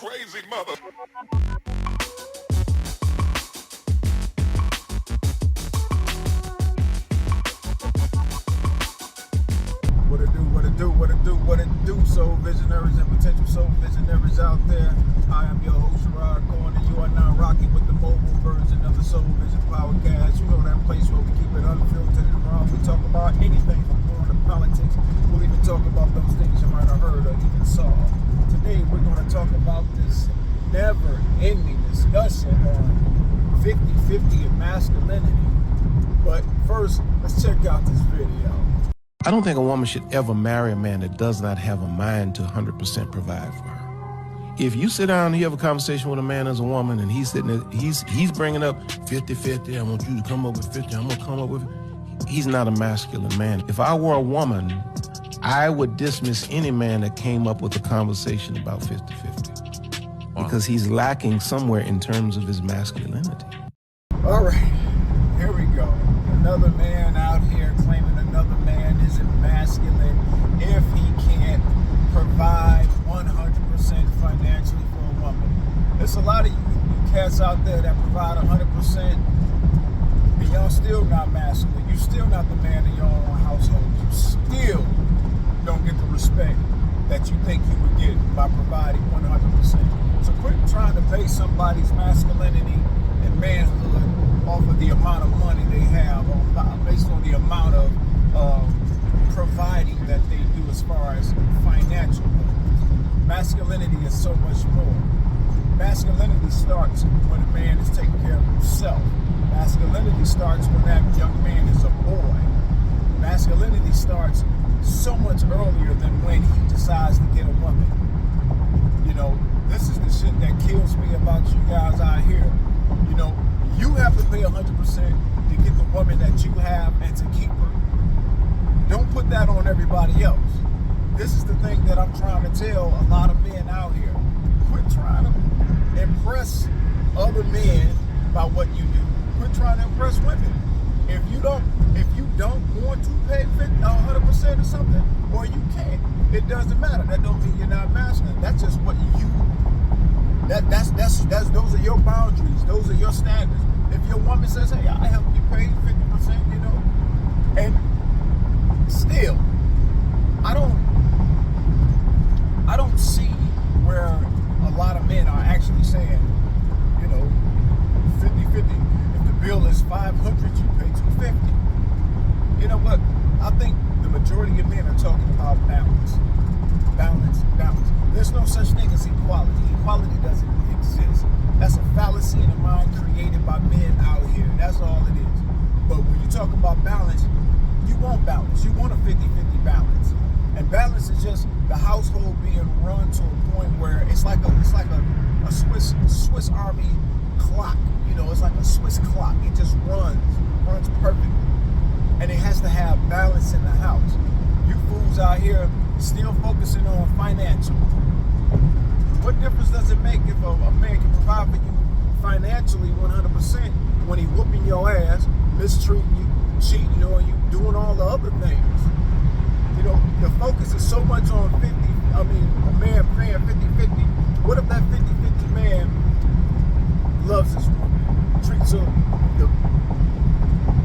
crazy mother. What it do, soul visionaries and potential soul visionaries out there. I am your host, Sherrod Corn, and you are now rocking with the mobile version of the Soul Vision Podcast. You know that place where we keep it unfiltered and raw. We talk about anything from foreign to politics. We'll even talk about those things you might have heard or even saw. Today, we're going to talk about this never-ending discussion on 50-50 and masculinity. But first, let's check out this video. I don't think a woman should ever marry a man that does not have a mind to 100% provide for her. If you sit down and you have a conversation with a man as a woman and he's sitting there, he's bringing up 50-50, I want you to come up with 50, I'm going to come up with, he's not a masculine man. If I were a woman, I would dismiss any man that came up with a conversation about 50-50 because he's lacking somewhere in terms of his masculinity. All right, here we go. Another man out here claiming another man isn't masculine if he can't provide 100% financially for a woman. There's a lot of you cats out there that provide 100% and y'all still not masculine. You still not the man in your own household. You still don't get the respect that you think you would get by providing 100%. So quit trying to base somebody's masculinity and manhood off of the amount of money they have, or based on the amount of providing that they do as far as financial goals. Masculinity is so much more. Masculinity starts when a man is taking care of himself. Masculinity starts when that young man is a boy. Masculinity starts so much earlier than when he decides to get a woman. You know, this is the shit that kills me about you guys out here. You know, you have to pay 100% to get the woman that you have and to keep her. Don't put that on everybody else. This is the thing that I'm trying to tell a lot of men out here. Quit trying to impress other men by what you do. Quit trying to impress women. If you don't want to pay 100% or something, or you can't, it doesn't matter. That don't mean you're not masculine. That's just what you. Those are your boundaries. Those are your standards. If your woman says, "Hey, I help you pay 50%," you know, and still, I don't see where a lot of men are actually saying, you know, 50-50. If the bill is $500, you pay $250. You know what? I think the majority of men are talking about balance. There's no such thing as equality. Equality doesn't exist. That's a fallacy in the mind created by men out here. That's all it is. But when you talk about balance, you want balance. You want a 50-50 balance. And balance is just the household being run to a point where it's like a Swiss Army clock. You know, it's like a Swiss clock. It just runs perfectly. And it has to have balance in the house. You fools out here still focusing on financial. What difference does it make if a man can provide for you financially 100% when he whooping your ass, mistreating you, cheating on you, doing all the other things? You know, the focus is so much on a man paying 50-50. What if that 50-50 man loves his woman, treats her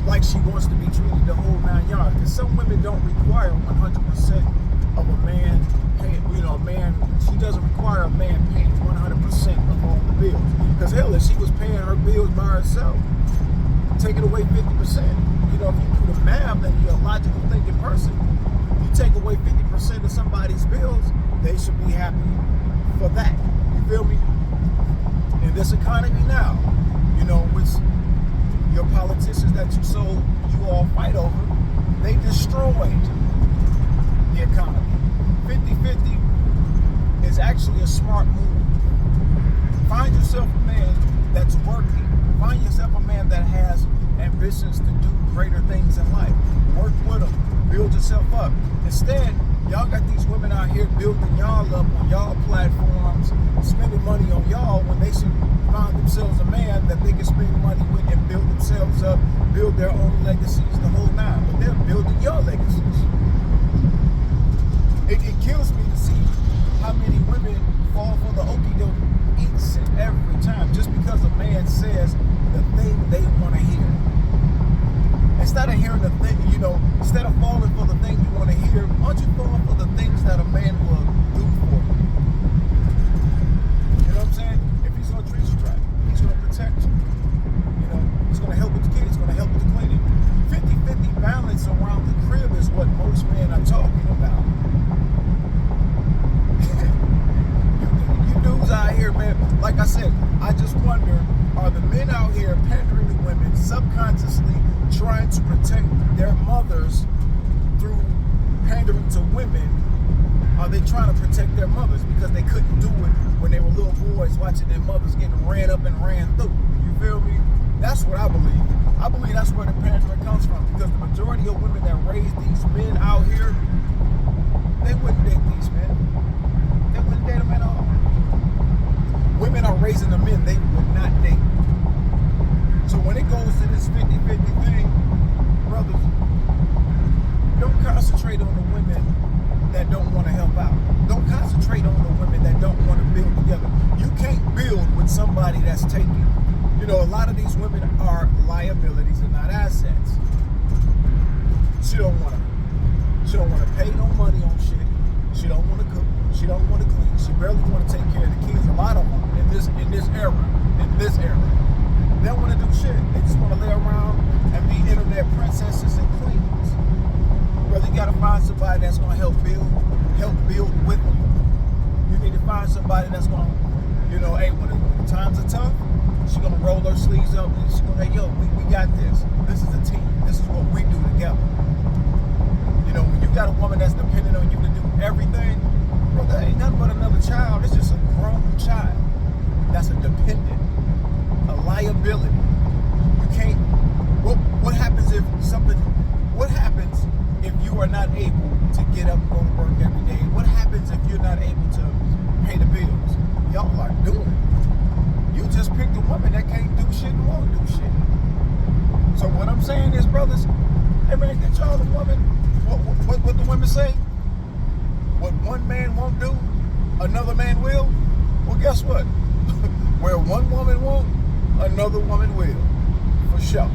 like she wants to be treated the whole 9 yards? Because some women don't require 100% of a man paying, she doesn't require a man paying 100% of all the bills. Because hell, if she was paying her bills by herself, taking away 50%, you know, if you do the math and you're a logical thinking person, you take away 50% of somebody's bills, they should be happy for that. You feel me? In this economy now, you know, with your politicians that you all fight over, they destroyed the economy. 50-50 is actually a smart move. Find yourself a man that's working. Find yourself a man that has ambitions to do greater things in life. Work with them. Build yourself up. Instead, y'all got these women out here building y'all up on y'all platforms, spending money on y'all when they should find themselves a man that they can spend money with and build themselves up, build their own legacies, the whole nine. But they're building your legacies. It kills me to see how many women fall for the okie doke like I said, I just wonder, are the men out here pandering to women, subconsciously trying to protect their mothers through pandering to women? Are they trying to protect their mothers because they couldn't do it when they were little boys watching their mothers getting ran up and ran through? You feel me? That's what I believe. I believe that's where the pandering comes from, because the majority of women that raise these men out here, they wouldn't date these men. They wouldn't date them at all. Women are raising the men they would not date. So when it goes to this 50-50 thing, brothers, don't concentrate on the women that don't want to help out. Don't concentrate on the women that don't want to build together. You can't build with somebody that's taking. You know, a lot of these women are liabilities and not assets. She don't want to pay no money on shit. She don't want to cook. She don't want to clean. She barely want to take care of the kids. A lot of them in this era, they don't want to do shit. They just want to lay around and be internet princesses and queens. Brother, you gotta find somebody that's gonna help build with you. You need to find somebody that's gonna, you know, hey, when the times are tough, she's gonna roll her sleeves up and she's gonna, hey, yo, we got this. This is a team. This is what we do together. You know, when you got a woman that's dependent on you to do everything, brother, ain't nothing but another child. It's just a grown child. That's a dependent, a liability. You can't. What happens if something? What happens if you are not able to get up and go to work every day? What happens if you're not able to pay the bills? Y'all are doing it. You just picked a woman that can't do shit and won't do shit. So what I'm saying is, brothers, hey man, get y'all the woman. What the women say? What one man won't do, another man will. Well, guess what? Where one woman won't, another woman will. For sure.